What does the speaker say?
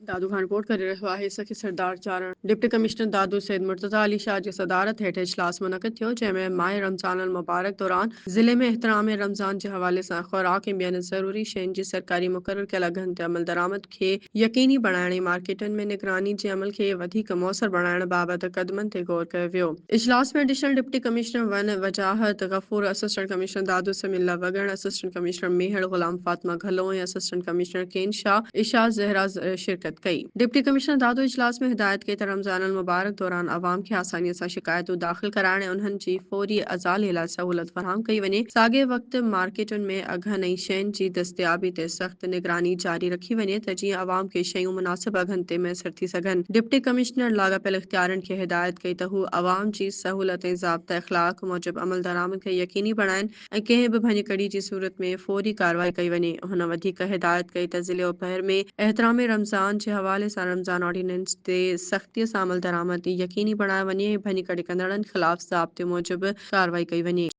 दादू Khan report करे रहियो आहे सखी सरदार चारण डिप्टी कमिश्नर दादू सैद मुर्तजा अली शाह जी सदारत हेठ इजलास मुनक़िद थियो जंहिंमें माह रमज़ान अल मुबारक दौरान ज़िले में एहतराम रमज़ान जे हवाले सां ख़ुराक ऐं ॿियनि ज़रूरी शयुनि जी सरकारी मुक़रर कयल अघनि ते अमल दरामद खे यक़ीनी बणाइण ऐं मार्केटनि में निगरानी जे अमल खे वधीक मौसर बणाइण बाबति क़दमनि ते गौर कयो वियो। इजलास में एडिशनल डिप्टी कमिश्नर वन वजाहत गफूर, असिस्टेंट कमिश्नर दादू समीला वगण, असिस्टेंट कमिश्नर मेहर गुलाम फातिमा घलो ऐं असिस्टेंट कमिश्नर केन शाह इशा ज़हरा शिरकत कई। डिप्टी कमिश्नर दादू इजलास में हिदायत कई त रमज़ान अल मुबारक दौरान अवाम खे आसानीअ सां शिकायतूं दाख़िल कराइण ऐं उन्हनि जी फौरी अज़ाले लाइ सहूलत फराहम कई वञे। साॻे वक़्तु मार्केटुनि में अघनि ऐं शयुनि जी दस्तियाबी ते सख़्त निगरानी जारी रखी वञे त जीअं अवाम खे शयूं मुनासिब अघनि ते मैसर थी सघनि। डिप्टी कमिश्नर लाॻापियल इख़्तियारनि खे हिदायत कई त हू अवाम जी सहूलत ऐं ज़ाब्ता इख़्लाक़ मूजिबि अमल दरामद खे यक़ीनी बणाइनि ऐं कंहिं बि भञकड़ी जी सूरत में फौरी कार्रवाई कई वञे। हुन वधीक हिदायत कई त ज़िले भर में एहतराम रमज़ान जे हवाले सां रमज़ान ऑर्डिनेंस ते सख़्तीअ सां अमल दरामद यक़ीनी बणायो वञे ऐं भञकड़ी कंदड़नि ख़िलाफ़ ज़ाब्ते मूजिबि कार्रवाई कई वञे।